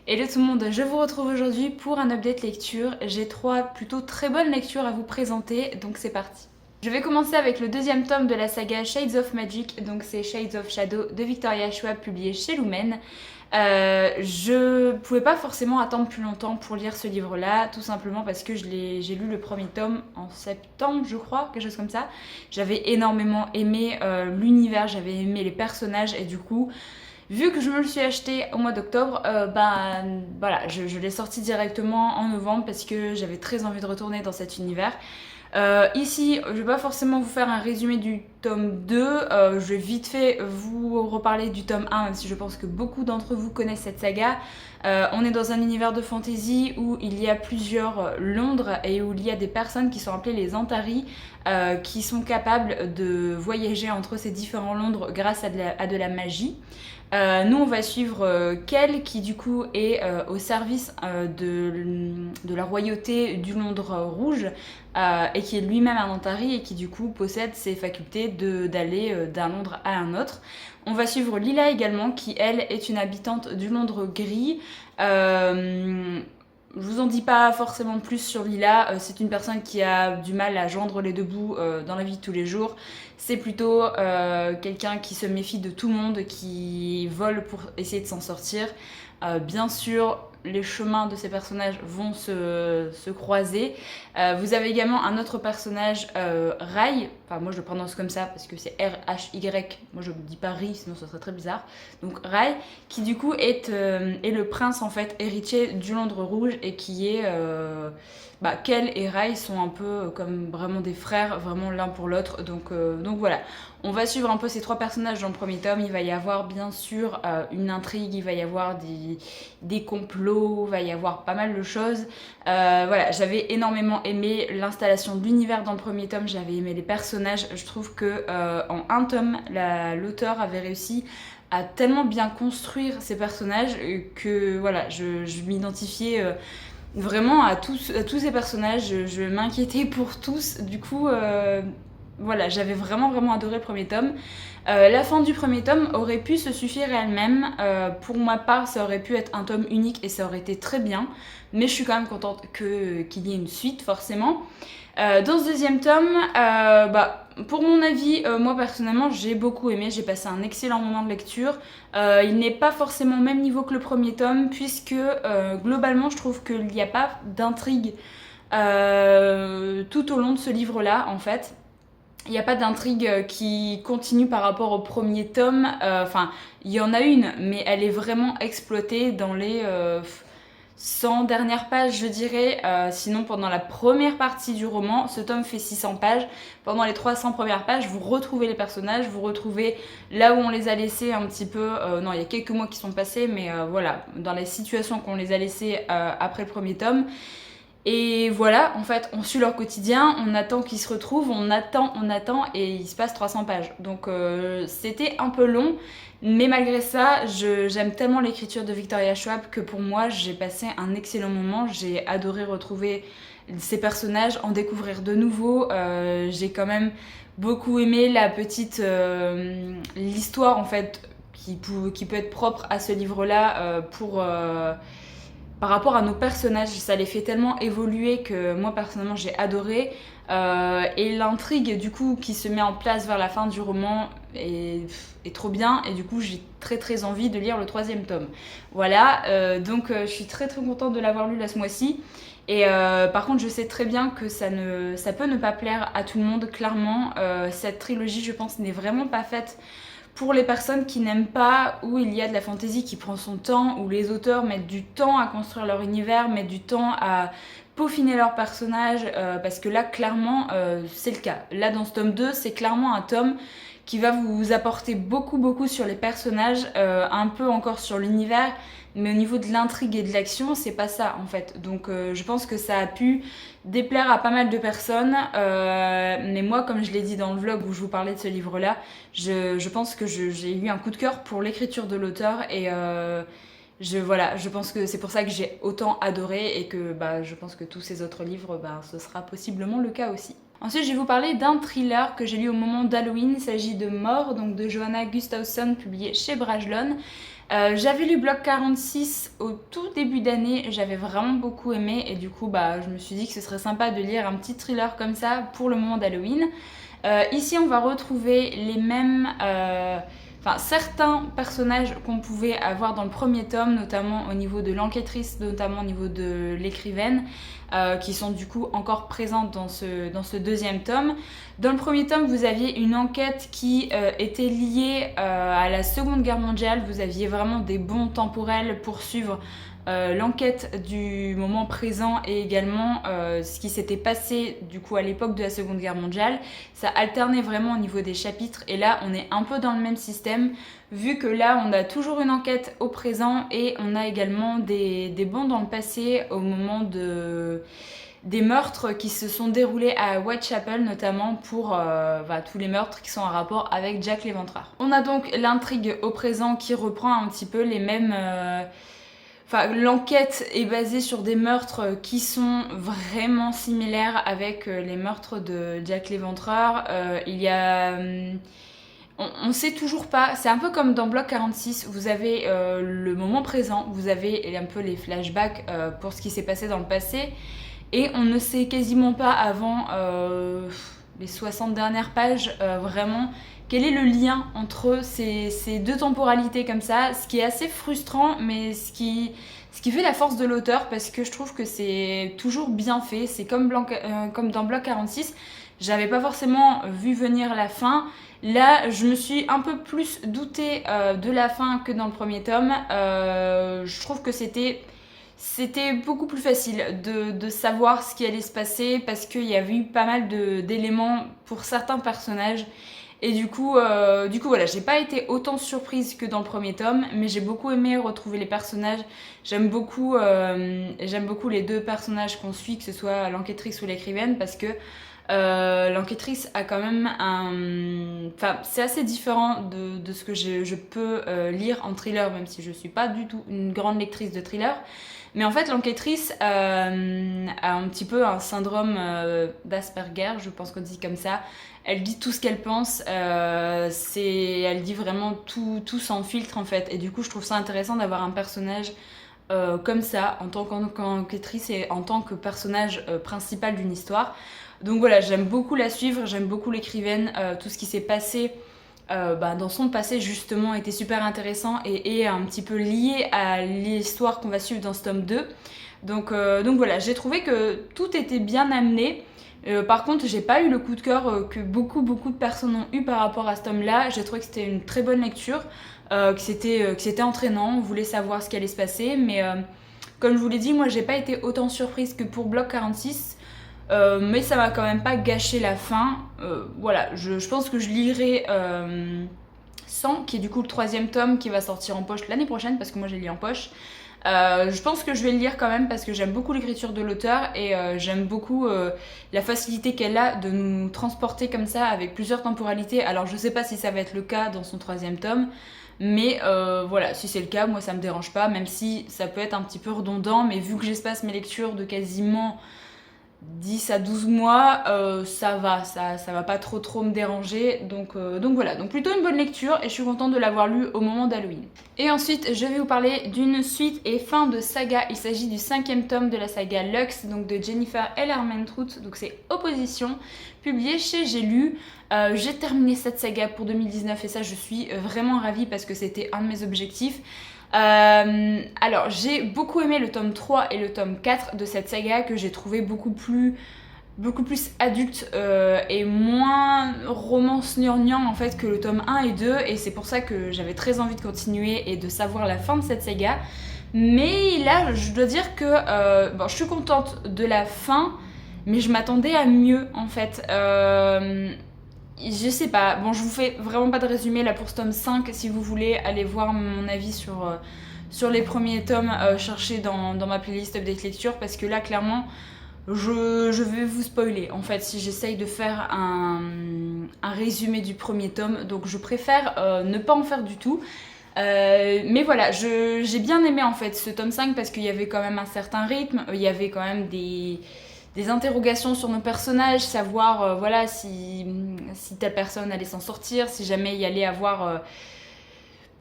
Hello tout le monde, je vous retrouve aujourd'hui pour un update lecture. J'ai trois plutôt très bonnes lectures à vous présenter, donc c'est parti. Je vais commencer avec le deuxième tome de la saga Shades of Magic, donc c'est Shades of Shadow de Victoria Schwab publié chez Lumen. Je pouvais pas forcément attendre plus longtemps pour lire ce livre-là, tout simplement parce que j'ai lu le premier tome en septembre, je crois, quelque chose comme ça. J'avais énormément aimé l'univers, j'avais aimé les personnages et du coup, vu que je me le suis acheté au mois d'octobre, voilà, je l'ai sorti directement en novembre parce que j'avais très envie de retourner dans cet univers. Ici, je vais pas forcément vous faire un résumé du tome 2, je vais vite fait vous reparler du tome 1, même si je pense que beaucoup d'entre vous connaissent cette saga. On est dans un univers de fantasy où il y a plusieurs Londres et où il y a des personnes qui sont appelées les Antari, qui sont capables de voyager entre ces différents Londres grâce à de la magie. Nous, on va suivre Kel, qui du coup est au service de la royauté du Londres rouge, et qui est lui-même un Antari et qui du coup possède ses facultés d'aller d'un Londres à un autre. On va suivre Lila également, qui elle est une habitante du Londres gris. Je vous en dis pas forcément plus sur Lila, c'est une personne qui a du mal à joindre les deux bouts dans la vie de tous les jours. C'est plutôt quelqu'un qui se méfie de tout le monde, qui vole pour essayer de s'en sortir. Bien sûr, les chemins de ces personnages vont se croiser. Vous avez également un autre personnage, Rai. Enfin, moi je le prononce comme ça parce que c'est R-H-Y. Moi je ne dis pas Ri, sinon ça serait très bizarre. Donc Rai, qui du coup est le prince en fait, héritier du Londres rouge et qui est... Kel et Rai sont un peu comme vraiment des frères, vraiment l'un pour l'autre. Donc voilà, on va suivre un peu ces trois personnages dans le premier tome. Il va y avoir bien sûr une intrigue, il va y avoir des complots, il va y avoir pas mal de choses. Voilà, j'avais énormément aimé l'installation de l'univers dans le premier tome, j'avais aimé les personnages. Je trouve que en un tome, l'auteur avait réussi à tellement bien construire ces personnages que voilà, je m'identifiais vraiment à tous ces personnages, je m'inquiétais pour tous. Du coup, voilà, j'avais vraiment adoré le premier tome. La fin du premier tome aurait pu se suffire à elle-même. Pour ma part, ça aurait pu être un tome unique et ça aurait été très bien. Mais je suis quand même contente qu'il y ait une suite, forcément. Dans ce deuxième tome, pour mon avis, moi personnellement, j'ai beaucoup aimé. J'ai passé un excellent moment de lecture. Il n'est pas forcément au même niveau que le premier tome, puisque globalement, je trouve qu'il n'y a pas d'intrigue tout au long de ce livre-là, en fait. Il n'y a pas d'intrigue qui continue par rapport au premier tome. Enfin, il y en a une, mais elle est vraiment exploitée dans les 100 dernières pages, je dirais. Sinon, pendant la première partie du roman, ce tome fait 600 pages. Pendant les 300 premières pages, vous retrouvez les personnages, vous retrouvez là où on les a laissés un petit peu. Non, il y a quelques mois qui sont passés, mais voilà, dans les situations qu'on les a laissés après le premier tome. Et voilà, en fait, on suit leur quotidien, on attend qu'ils se retrouvent, on attend, et il se passe 300 pages. Donc c'était un peu long, mais malgré ça, j'aime tellement l'écriture de Victoria Schwab que pour moi, j'ai passé un excellent moment. J'ai adoré retrouver ces personnages, en découvrir de nouveaux. J'ai quand même beaucoup aimé l'histoire en fait, qui peut être propre à ce livre-là par rapport à nos personnages. Ça les fait tellement évoluer que moi personnellement j'ai adoré. Et l'intrigue du coup qui se met en place vers la fin du roman est trop bien, et du coup j'ai très envie de lire le troisième tome. Voilà, donc je suis très contente de l'avoir lu là ce mois-ci. Et par contre je sais très bien que ça peut ne pas plaire à tout le monde, clairement. Cette trilogie, je pense, n'est vraiment pas faite pour les personnes qui n'aiment pas, où il y a de la fantaisie qui prend son temps, où les auteurs mettent du temps à construire leur univers, mettent du temps à peaufiner leurs personnages, parce que là, clairement, c'est le cas. Là, dans ce tome 2, c'est clairement un tome qui va vous apporter beaucoup sur les personnages, un peu encore sur l'univers, mais au niveau de l'intrigue et de l'action, c'est pas ça en fait. Donc je pense que ça a pu déplaire à pas mal de personnes, mais moi, comme je l'ai dit dans le vlog où je vous parlais de ce livre-là, je pense que j'ai eu un coup de cœur pour l'écriture de l'auteur, et je pense que c'est pour ça que j'ai autant adoré, et que je pense que tous ces autres livres, ce sera possiblement le cas aussi. Ensuite, je vais vous parler d'un thriller que j'ai lu au moment d'Halloween. Il s'agit de Mort, donc de Johanna Gustafsson, publié chez Brajlon. J'avais lu Bloc 46 au tout début d'année, j'avais vraiment beaucoup aimé et du coup je me suis dit que ce serait sympa de lire un petit thriller comme ça pour le moment d'Halloween. Ici on va retrouver les mêmes... Enfin, certains personnages qu'on pouvait avoir dans le premier tome, notamment au niveau de l'enquêtrice, notamment au niveau de l'écrivaine, qui sont du coup encore présentes dans ce deuxième tome. Dans le premier tome, vous aviez une enquête qui était liée à la Seconde Guerre mondiale. Vous aviez vraiment des bonds temporels pour suivre l'enquête du moment présent et également ce qui s'était passé du coup à l'époque de la Seconde Guerre mondiale. Ça alternait vraiment au niveau des chapitres et là on est un peu dans le même système vu que là on a toujours une enquête au présent et on a également des bonds dans le passé au moment des meurtres qui se sont déroulés à Whitechapel, notamment pour tous les meurtres qui sont en rapport avec Jack l'Éventreur. On a donc l'intrigue au présent qui reprend un petit peu les mêmes... l'enquête est basée sur des meurtres qui sont vraiment similaires avec les meurtres de Jack l'Éventreur. Il y a... on sait toujours pas, c'est un peu comme dans Bloc 46, vous avez le moment présent, vous avez un peu les flashbacks pour ce qui s'est passé dans le passé, et on ne sait quasiment pas avant les 60 dernières pages vraiment quel est le lien entre ces deux temporalités comme ça, ce qui est assez frustrant, mais ce qui fait la force de l'auteur, parce que je trouve que c'est toujours bien fait. C'est comme dans Bloc 46, j'avais pas forcément vu venir la fin. Là, je me suis un peu plus doutée de la fin que dans le premier tome. Je trouve que c'était beaucoup plus facile de savoir ce qui allait se passer, parce qu'il y avait eu pas mal d'éléments pour certains personnages. Et du coup voilà, j'ai pas été autant surprise que dans le premier tome, mais j'ai beaucoup aimé retrouver les personnages. J'aime beaucoup les deux personnages qu'on suit, que ce soit l'enquêtrice ou l'écrivaine, parce que l'enquêtrice a quand même c'est assez différent de ce que je peux lire en thriller, même si je suis pas du tout une grande lectrice de thriller. Mais en fait, l'enquêtrice a un petit peu un syndrome d'Asperger, je pense qu'on dit comme ça. Elle dit tout ce qu'elle pense, elle dit vraiment tout sans filtre en fait. Et du coup, je trouve ça intéressant d'avoir un personnage comme ça, en tant qu'enquêtrice et en tant que personnage principal d'une histoire. Donc voilà, j'aime beaucoup la suivre, j'aime beaucoup l'écrivaine, tout ce qui s'est passé dans son passé justement était super intéressant et est un petit peu lié à l'histoire qu'on va suivre dans ce tome 2. Donc voilà, j'ai trouvé que tout était bien amené. Par contre, j'ai pas eu le coup de cœur que beaucoup de personnes ont eu par rapport à ce tome-là. J'ai trouvé que c'était une très bonne lecture, que c'était entraînant, on voulait savoir ce qui allait se passer, mais comme je vous l'ai dit, moi j'ai pas été autant surprise que pour Bloc 46. Mais ça m'a quand même pas gâché la fin. Voilà, je pense que je lirai 100, qui est du coup le 3e tome qui va sortir en poche l'année prochaine, parce que moi j'ai lu en poche. Je pense que je vais le lire quand même parce que j'aime beaucoup l'écriture de l'auteur et j'aime beaucoup la facilité qu'elle a de nous transporter comme ça avec plusieurs temporalités. Alors je sais pas si ça va être le cas dans son 3e tome, mais voilà, si c'est le cas, moi ça me dérange pas, même si ça peut être un petit peu redondant, mais vu que j'espace mes lectures de quasiment 10 à 12 mois, ça va pas trop me déranger, donc voilà, donc plutôt une bonne lecture et je suis contente de l'avoir lu au moment d'Halloween. Et ensuite je vais vous parler d'une suite et fin de saga. Il s'agit du 5e tome de la saga Lux, donc de Jennifer L. Armentrout, donc c'est Opposition, publié chez J'ai lu. J'ai terminé cette saga pour 2019 et ça je suis vraiment ravie parce que c'était un de mes objectifs. Alors j'ai beaucoup aimé le tome 3 et le tome 4 de cette saga, que j'ai trouvé beaucoup plus adulte et moins romance gnangnan en fait que le tome 1 et 2, et c'est pour ça que j'avais très envie de continuer et de savoir la fin de cette saga. Mais là je dois dire que je suis contente de la fin, mais je m'attendais à mieux en fait. Je sais pas, bon je vous fais vraiment pas de résumé là pour ce tome 5, si vous voulez aller voir mon avis sur les premiers tomes, cherchez dans ma playlist Update Lecture, parce que là clairement je vais vous spoiler en fait si j'essaye de faire un résumé du premier tome, donc je préfère ne pas en faire du tout. Mais voilà, j'ai bien aimé en fait ce tome 5 parce qu'il y avait quand même un certain rythme, il y avait quand même des interrogations sur nos personnages, savoir si telle personne allait s'en sortir, si jamais il y allait avoir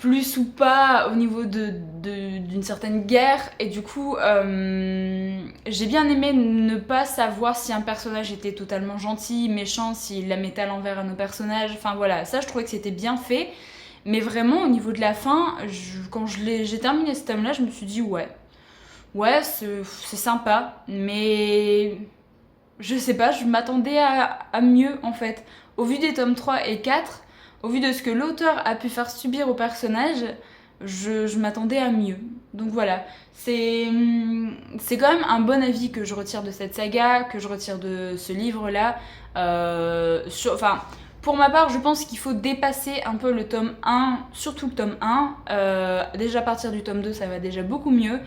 plus ou pas au niveau d'une certaine guerre, et du coup j'ai bien aimé ne pas savoir si un personnage était totalement gentil, méchant, s'il la mettait à l'envers à nos personnages, enfin voilà, ça je trouvais que c'était bien fait. Mais vraiment au niveau de la fin, quand j'ai terminé ce tome là, je me suis dit ouais c'est sympa, mais je sais pas, je m'attendais à mieux en fait. Au vu des tomes 3 et 4, au vu de ce que l'auteur a pu faire subir au personnage, je m'attendais à mieux. Donc voilà, c'est quand même un bon avis que je retire de cette saga, que je retire de ce livre-là. Enfin, pour ma part, je pense qu'il faut dépasser un peu le tome 1, surtout le tome 1. Déjà à partir du tome 2, ça va déjà beaucoup mieux.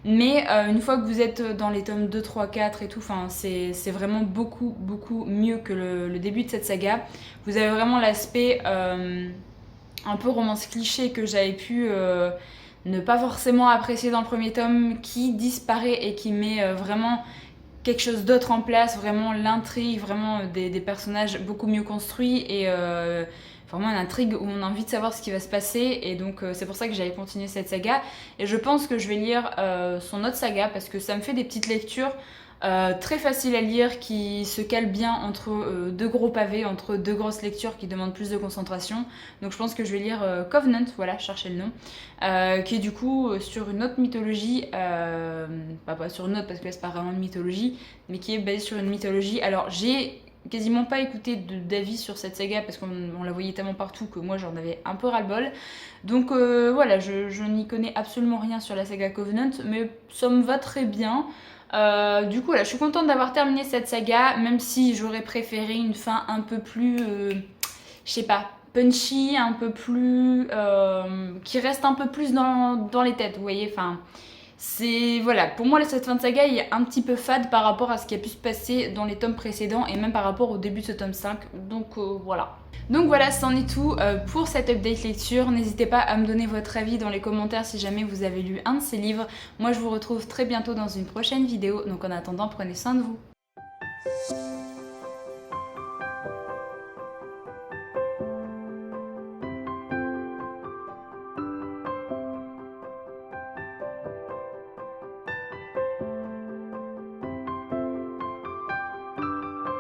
Mais une fois que vous êtes dans les tomes 2, 3, 4 et tout, c'est vraiment beaucoup, beaucoup mieux que le début de cette saga. Vous avez vraiment l'aspect un peu romance cliché que j'avais pu ne pas forcément apprécier dans le premier tome, qui disparaît et qui met vraiment quelque chose d'autre en place, vraiment l'intrigue, vraiment des personnages beaucoup mieux construits et vraiment une intrigue où on a envie de savoir ce qui va se passer, et donc c'est pour ça que j'avais continué cette saga, et je pense que je vais lire son autre saga parce que ça me fait des petites lectures très faciles à lire qui se calent bien entre deux gros pavés, entre deux grosses lectures qui demandent plus de concentration. Donc je pense que je vais lire Covenant, voilà, cherchez le nom, qui est du coup sur une autre mythologie, pas sur une autre parce que là c'est pas vraiment une mythologie, mais qui est basée sur une mythologie. Alors j'ai quasiment pas écouté d'avis sur cette saga parce qu'on la voyait tellement partout que moi j'en avais un peu ras-le-bol. Donc voilà, je n'y connais absolument rien sur la saga Covenant, mais ça me va très bien. Du coup, là, je suis contente d'avoir terminé cette saga, même si j'aurais préféré une fin un peu plus, je sais pas, punchy, un peu plus, qui reste un peu plus dans les têtes, vous voyez, enfin... Voilà, pour moi cette fin de saga est un petit peu fade par rapport à ce qui a pu se passer dans les tomes précédents et même par rapport au début de ce tome 5, donc voilà. Donc voilà, c'en est tout pour cette update lecture. N'hésitez pas à me donner votre avis dans les commentaires si jamais vous avez lu un de ces livres. Moi je vous retrouve très bientôt dans une prochaine vidéo, donc en attendant prenez soin de vous.